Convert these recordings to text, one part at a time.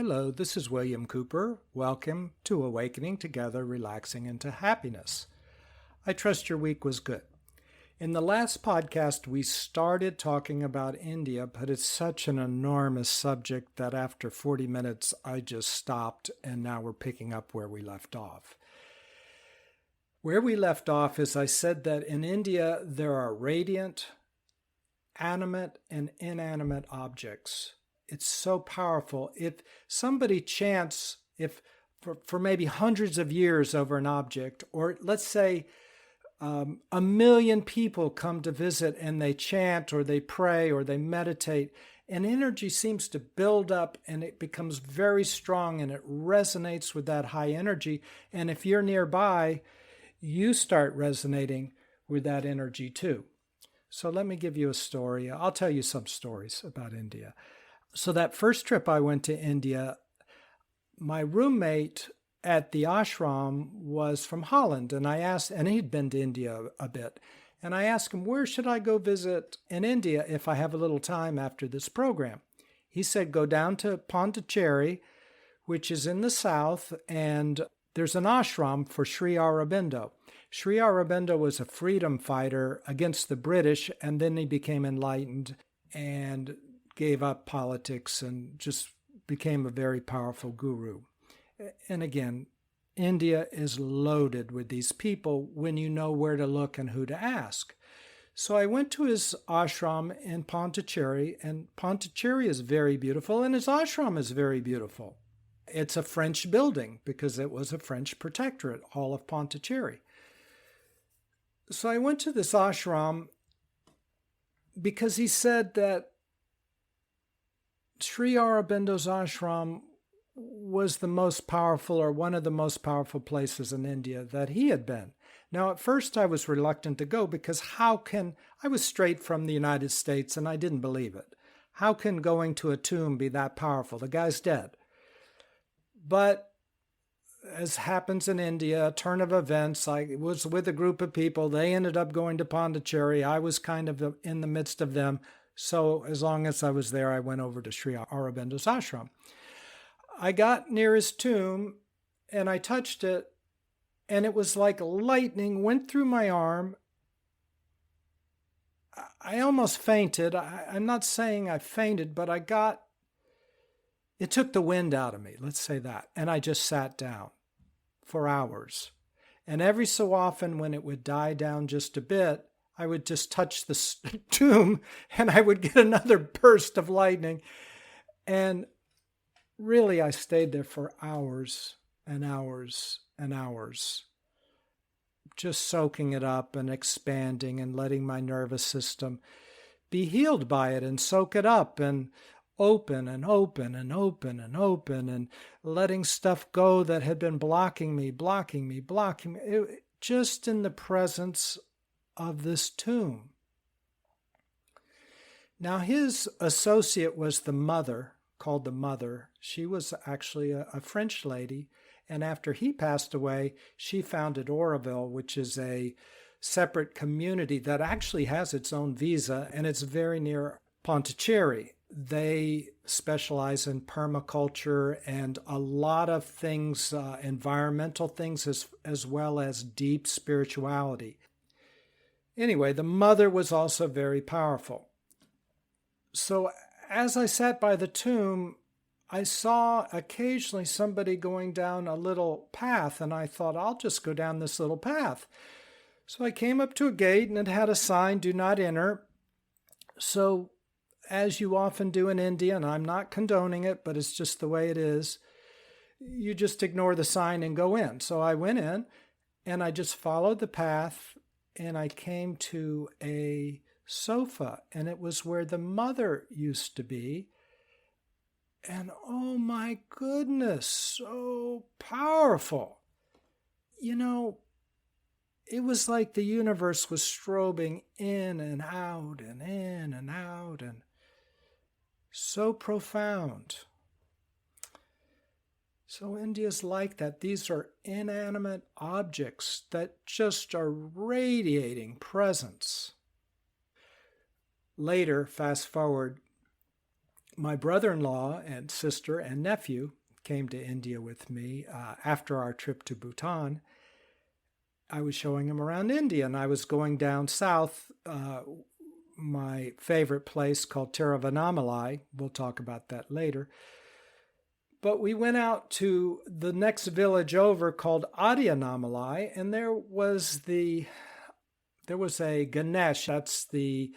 Hello, this is William Cooper. Welcome to Awakening Together, Relaxing into Happiness. I trust your week was good. In the last podcast, we started talking about India, but it's such an enormous subject that after 40 minutes, I just stopped, and now we're picking up where we left off. Where we left off is I said that in India, there are radiant, animate, and inanimate objects. It's so powerful. If somebody chants for maybe hundreds of years over an object, or let's say a million people come to visit and they chant or they pray or they meditate, and energy seems to build up and it becomes very strong and it resonates with that high energy. And if you're nearby, you start resonating with that energy too. So let me give you a story. I'll tell you some stories about India. So that first trip I went to India, my roommate at the ashram was from Holland, and I asked, and he'd been to India a bit, and I asked him, where should I go visit in India if I have a little time after this program? He said, go down to Pondicherry, which is in the south, and there's an ashram for Sri Aurobindo. Sri Aurobindo was a freedom fighter against the British, and then he became enlightened and gave up politics and just became a very powerful guru. And again, India is loaded with these people when you know where to look and who to ask. So I went to his ashram in Pondicherry, and Pondicherry is very beautiful, and his ashram is very beautiful. It's a French building because it was a French protectorate, all of Pondicherry. So I went to this ashram because he said that Sri Aurobindo's ashram was the most powerful, or one of the most powerful places in India that he had been. Now, at first I was reluctant to go because I was straight from the United States and I didn't believe it. How can going to a tomb be that powerful? The guy's dead. But as happens in India, a turn of events, I was with a group of people. They ended up going to Pondicherry. I was kind of in the midst of them. So as long as I was there, I went over to Sri Aurobindo's ashram. I got near his tomb and I touched it, and it was like lightning went through my arm. I almost fainted. I'm not saying I fainted, but it took the wind out of me, let's say that. And I just sat down for hours. And every so often when it would die down just a bit, I would just touch the tomb and I would get another burst of lightning. And really, I stayed there for hours and hours and hours, just soaking it up and expanding and letting my nervous system be healed by it and soak it up and open and open and open and open and letting stuff go that had been blocking me. Just in the presence of this tomb. Now, his associate was the mother, called the mother. She was actually a French lady, and after he passed away, she founded Oroville, which is a separate community that actually has its own visa, and it's very near Pondicherry. They specialize in permaculture and a lot of things, environmental things, as well as deep spirituality. Anyway, the mother was also very powerful. So as I sat by the tomb, I saw occasionally somebody going down a little path, and I thought, I'll just go down this little path. So I came up to a gate, and it had a sign, do not enter. So as you often do in India, and I'm not condoning it, but it's just the way it is, you just ignore the sign and go in. So I went in, and I just followed the path, and I came to a sofa, and it was where the mother used to be. And oh my goodness, so powerful. You know, it was like the universe was strobing in and out and in and out, and so profound. So India's like that. These are inanimate objects that just are radiating presence. Later, fast forward, My brother-in-law and sister and nephew came to India with me after our trip to Bhutan. I was showing him around India, and I was going down south, my favorite place called Tiruvannamalai. We'll talk about that later. But we went out to the next village over called Adianamalai, and there was a Ganesh. That's the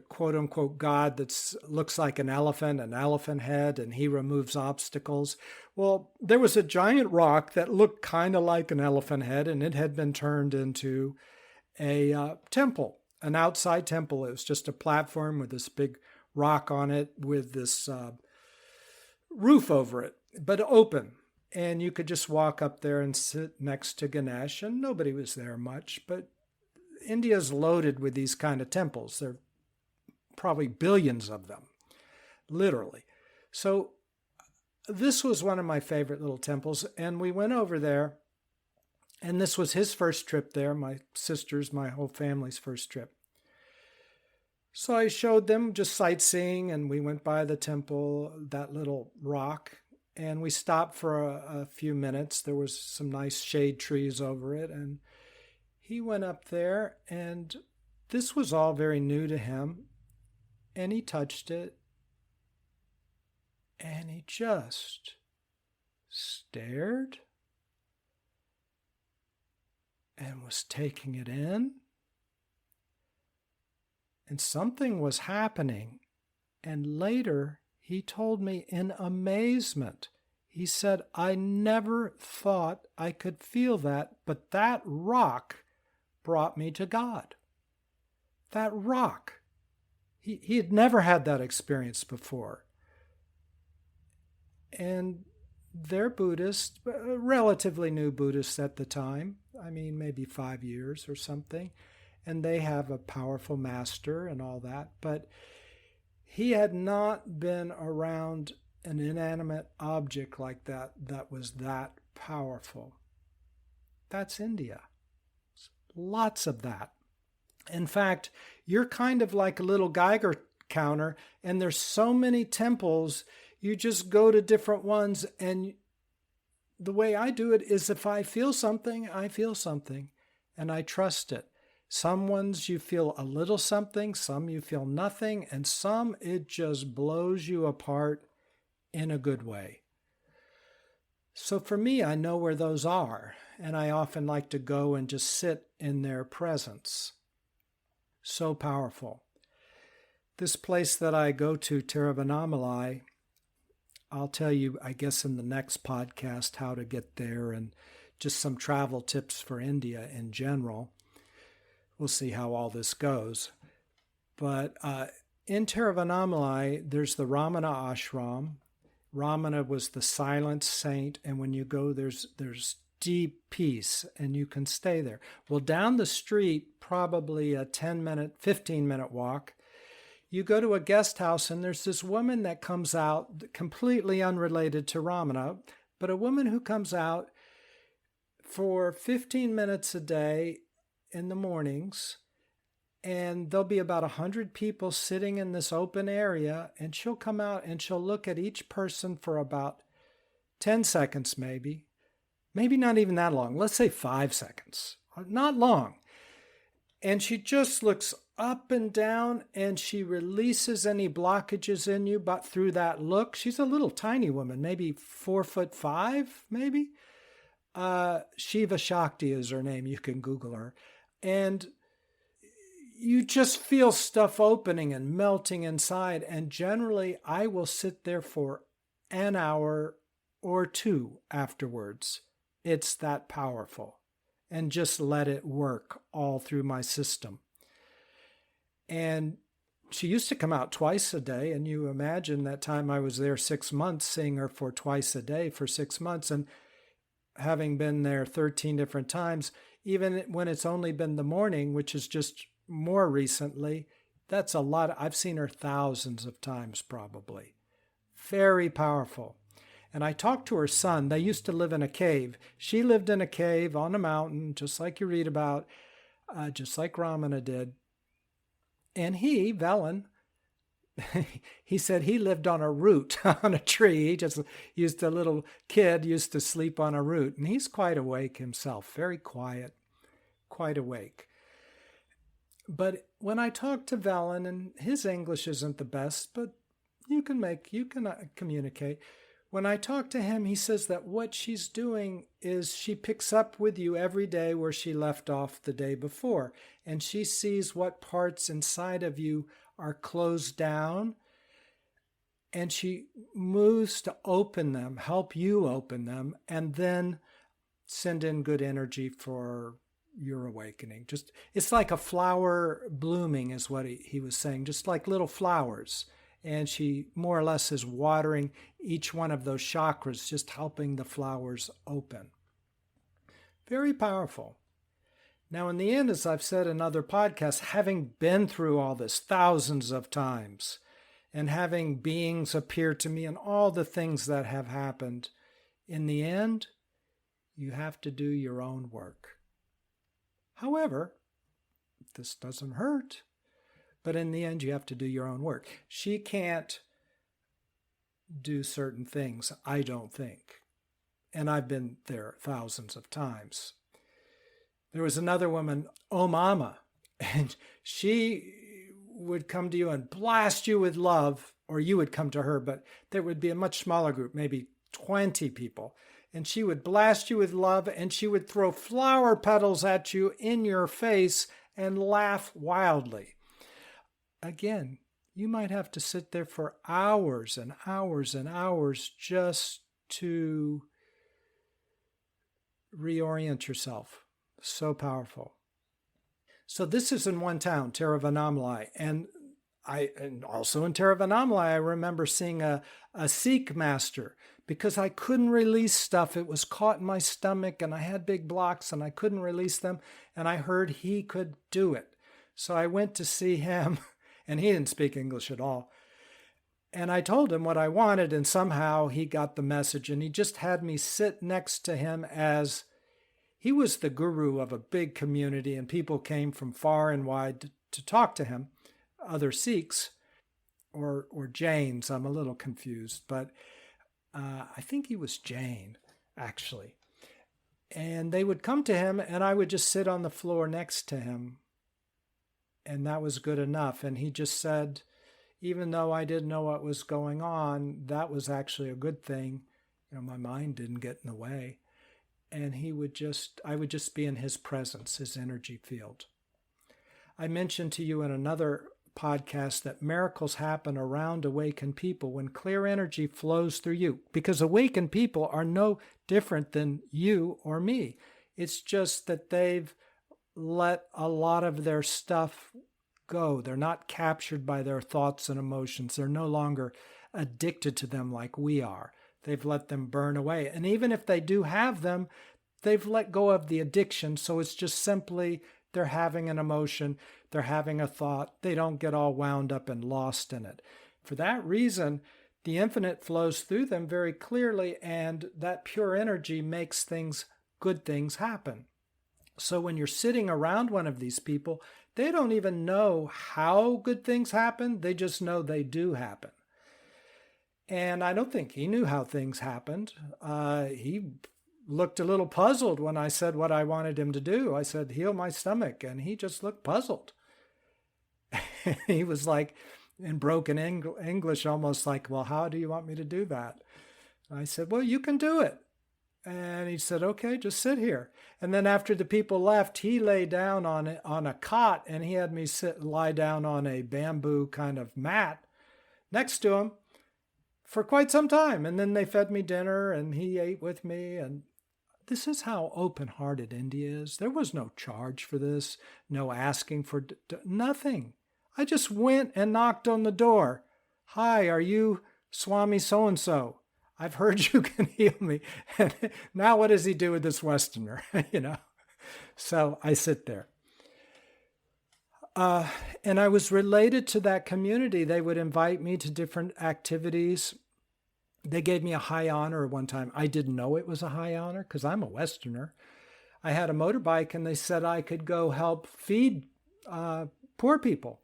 quote-unquote god that looks like an elephant head, and he removes obstacles. Well, there was a giant rock that looked kind of like an elephant head, and it had been turned into a temple, an outside temple. It was just a platform with this big rock on it with this roof over it, but open. And you could just walk up there and sit next to Ganesh, and nobody was there much. But India's loaded with these kind of temples. There are probably billions of them, literally. So this was one of my favorite little temples, and we went over there, and this was his first trip there, my sister's, my whole family's first trip. So I showed them just sightseeing, and we went by the temple, that little rock, and we stopped for a few minutes. There was some nice shade trees over it, and he went up there, and this was all very new to him, and he touched it, and he just stared and was taking it in. And something was happening. And later, he told me in amazement, he said, I never thought I could feel that, but that rock brought me to God. That rock. He had never had that experience before. And they're Buddhist, relatively new Buddhists at the time. I mean, maybe 5 years or something. And they have a powerful master and all that. But he had not been around an inanimate object like that was that powerful. That's India. Lots of that. In fact, you're kind of like a little Geiger counter, and there's so many temples, you just go to different ones, and the way I do it is if I feel something, I feel something, and I trust it. Some ones you feel a little something, some you feel nothing, and some it just blows you apart in a good way. So for me, I know where those are, and I often like to go and just sit in their presence. So powerful. This place that I go to, Tiruvannamalai, I'll tell you, I guess, in the next podcast how to get there and just some travel tips for India in general. We'll see how all this goes. But in Tiruvannamalai, there's the Ramana ashram. Ramana was the silent saint, and when you go, there's deep peace, and you can stay there. Well, down the street, probably a 10-minute, 15-minute walk, you go to a guest house, and there's this woman that comes out, completely unrelated to Ramana, but a woman who comes out for 15 minutes a day in the mornings, and there'll be about 100 people sitting in this open area, and she'll come out and she'll look at each person for about 10 seconds maybe not even that long. Let's say 5 seconds, not long. And she just looks up and down, and she releases any blockages in you, but through that look. She's a little tiny woman, maybe 4'5", maybe. Shiva Shakti is her name. You can Google her. And you just feel stuff opening and melting inside. And generally, I will sit there for an hour or two afterwards. It's that powerful. And just let it work all through my system. And she used to come out twice a day. And you imagine that time I was there 6 months, seeing her for twice a day for 6 months. And having been there 13 different times, even when it's only been the morning, which is just more recently, that's a lot. I've seen her thousands of times probably. Very powerful. And I talked to her son. They used to live in a cave. She lived in a cave on a mountain, just like you read about, just like Ramana did. And he, Velen, he said he lived on a root on a tree. He just a little kid used to sleep on a root. And he's quite awake himself, very quiet, quite awake. But when I talk to Velen, and his English isn't the best, but you can communicate. When I talk to him, he says that what she's doing is she picks up with you every day where she left off the day before. And she sees what parts inside of you are closed down. And she moves to open them, help you open them, and then send in good energy for your awakening. Just, it's like a flower blooming is what he was saying, just like little flowers. And she more or less is watering each one of those chakras, just helping the flowers open. Very powerful. Now, in the end, as I've said in other podcasts, having been through all this thousands of times and having beings appear to me and all the things that have happened, in the end, you have to do your own work. However, this doesn't hurt. But in the end, you have to do your own work. She can't do certain things, I don't think. And I've been there thousands of times. There was another woman, Oh Mama, and she would come to you and blast you with love, or you would come to her, but there would be a much smaller group, maybe 20 people. And she would blast you with love, and she would throw flower petals at you in your face and laugh wildly. Again, you might have to sit there for hours and hours and hours just to reorient yourself. So powerful. So this is in one town, Tiruvannamalai. And also in Tiruvannamalai, I remember seeing a Sikh master because I couldn't release stuff. It was caught in my stomach and I had big blocks and I couldn't release them. And I heard he could do it. So I went to see him. And he didn't speak English at all. And I told him what I wanted, and somehow he got the message. And he just had me sit next to him as he was the guru of a big community, and people came from far and wide to talk to him, other Sikhs or Jains. I'm a little confused, but I think he was Jain, actually. And they would come to him, and I would just sit on the floor next to him. And that was good enough. And he just said, even though I didn't know what was going on, that was actually a good thing. You know, my mind didn't get in the way. And I would just be in his presence, his energy field. I mentioned to you in another podcast that miracles happen around awakened people when clear energy flows through you. Because awakened people are no different than you or me. It's just that they've let a lot of their stuff go. They're not captured by their thoughts and emotions. They're no longer addicted to them like we are. They've let them burn away. And even if they do have them, they've let go of the addiction. So it's just simply they're having an emotion, they're having a thought. They don't get all wound up and lost in it. For that reason, the infinite flows through them very clearly, and that pure energy makes good things happen. So when you're sitting around one of these people, they don't even know how good things happen. They just know they do happen. And I don't think he knew how things happened. He looked a little puzzled when I said what I wanted him to do. I said, heal my stomach. And he just looked puzzled. He was like in broken English, almost like, well, how do you want me to do that? I said, well, you can do it. And he said, okay, just sit here. And then after the people left, he lay down on a cot, and he had me lie down on a bamboo kind of mat next to him for quite some time. And then they fed me dinner, and he ate with me. And this is how open-hearted India is. There was no charge for this, no asking for nothing. I just went and knocked on the door. Hi, are you Swami so-and-so? I've heard you can heal me. And now what does he do with this Westerner? So I sit there. And I was related to that community. They would invite me to different activities. They gave me a high honor one time. I didn't know it was a high honor because I'm a Westerner. I had a motorbike, and they said I could go help feed poor people.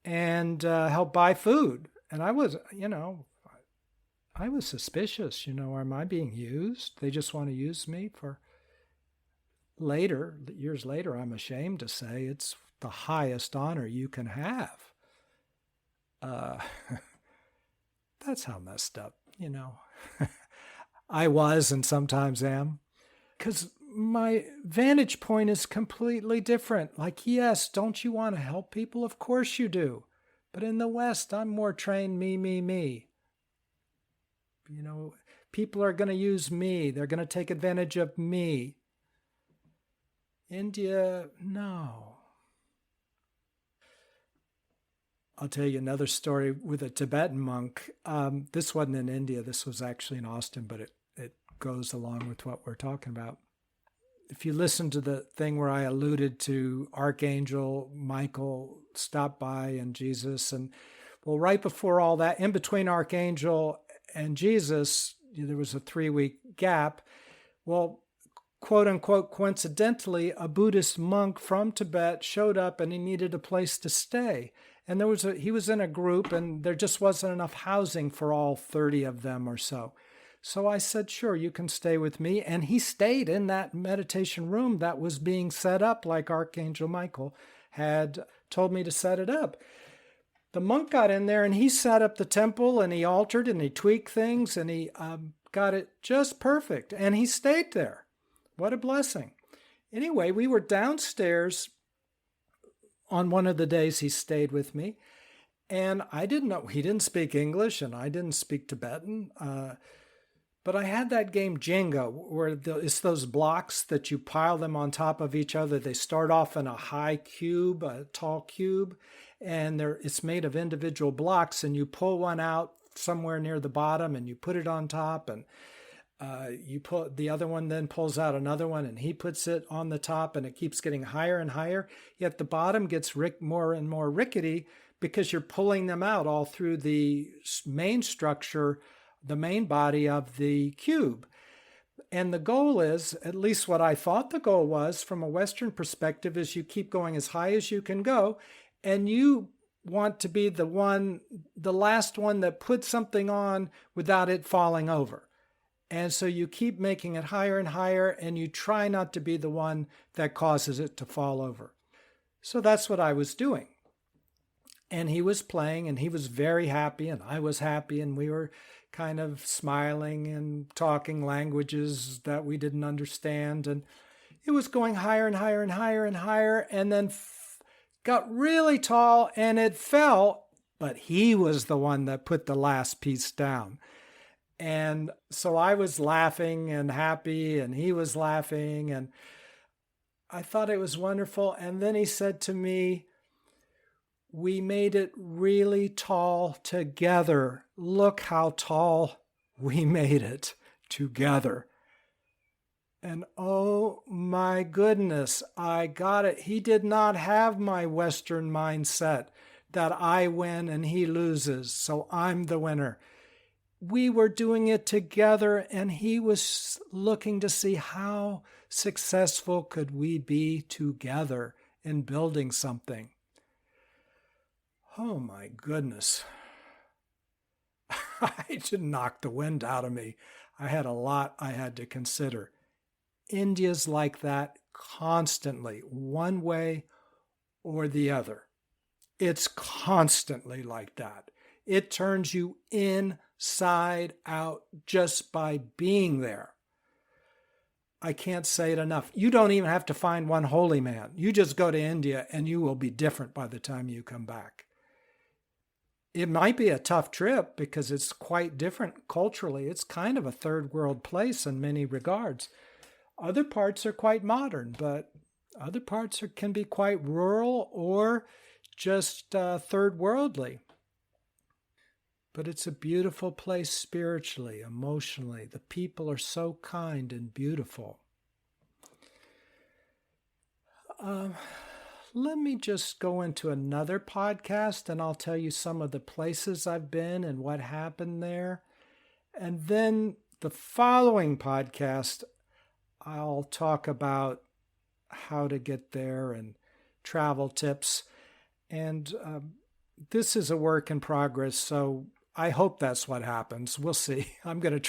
and help buy food. And I was suspicious. Am I being used? They just want to use me for later, years later, I'm ashamed to say it's the highest honor you can have. Uh, that's how messed up, I was and sometimes am. Because my vantage point is completely different. Like, yes, don't you want to help people? Of course you do. But in the West, I'm more trained me, me, me. People are going to use me. They're going to take advantage of me. India, no. I'll tell you another story with a Tibetan monk. This wasn't in India. This was actually in Austin, but it goes along with what we're talking about. If you listen to the thing where I alluded to Archangel Michael stopped by and Jesus, and well, right before all that, in between Archangel and Jesus, there was a 3-week gap. Well, quote unquote, coincidentally, a Buddhist monk from Tibet showed up and he needed a place to stay. And he was in a group and there just wasn't enough housing for all 30 of them or so. So I said, sure, you can stay with me. And he stayed in that meditation room that was being set up like Archangel Michael had told me to set it up. The monk got in there and he set up the temple and he altered and he tweaked things and he got it just perfect. And he stayed there. What a blessing. Anyway, we were downstairs on one of the days he stayed with me. And I didn't know, he didn't speak English and I didn't speak Tibetan. But I had that game Jenga, where it's those blocks that you pile them on top of each other. They start off in a high cube, a tall cube, and it's made of individual blocks, and you pull one out somewhere near the bottom, and you put it on top, and the other one then pulls out another one, and he puts it on the top, and it keeps getting higher and higher. Yet the bottom gets more and more rickety because you're pulling them out all through the main structure, the main body of the cube. And the goal is, at least what I thought the goal was from a Western perspective, is you keep going as high as you can go. And you want to be the last one that puts something on without it falling over. And so you keep making it higher and higher, and you try not to be the one that causes it to fall over. So that's what I was doing. And he was playing, and he was very happy, and I was happy, and we were kind of smiling and talking languages that we didn't understand. And it was going higher and higher and higher and higher, and then got really tall, and it fell, but he was the one that put the last piece down. And so I was laughing and happy, and he was laughing, and I thought it was wonderful. And then he said to me, "We made it really tall together. Look how tall we made it together." And oh my goodness, I got it. He did not have my Western mindset that I win and he loses, so I'm the winner. We were doing it together, and he was looking to see how successful could we be together in building something. Oh my goodness. I just knocked the wind out of me. I had a lot I had to consider. India's like that constantly, one way or the other. It's constantly like that. It turns you inside out just by being there. I can't say it enough. You don't even have to find one holy man. You just go to India and you will be different by the time you come back. It might be a tough trip because it's quite different culturally. It's kind of a third world place in many regards. Other parts are quite modern, but other parts can be quite rural or just third worldly. But it's a beautiful place spiritually, emotionally. The people are so kind and beautiful. Let me just go into another podcast and I'll tell you some of the places I've been and what happened there. And then the following podcast, I'll talk about how to get there and travel tips. And this is a work in progress, so I hope that's what happens. We'll see. I'm going to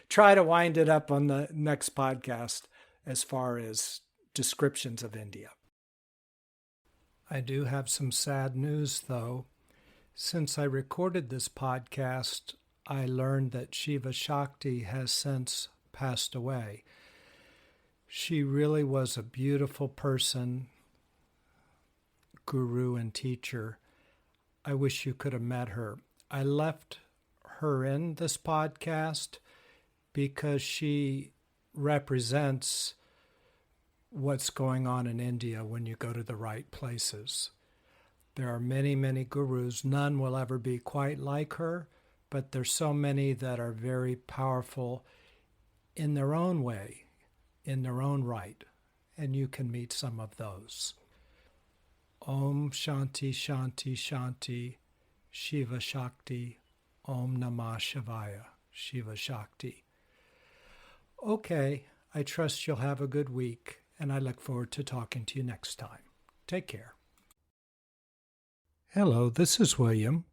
try to wind it up on the next podcast as far as descriptions of India. I do have some sad news, though. Since I recorded this podcast, I learned that Shiva Shakti has since passed away. She really was a beautiful person, guru and teacher. I wish you could have met her. I left her in this podcast because she represents what's going on in India when you go to the right places. There are many, many gurus. None will ever be quite like her, but there's so many that are very powerful in their own way, in their own right, and you can meet some of those. Om Shanti Shanti Shanti Shiva Shakti Om Namah Shivaya Shiva Shakti. Okay, I trust you'll have a good week, and I look forward to talking to you next time. Take care. Hello, this is William.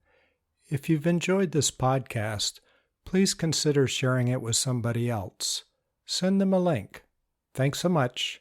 If you've enjoyed this podcast, please consider sharing it with somebody else. Send them a link. Thanks so much.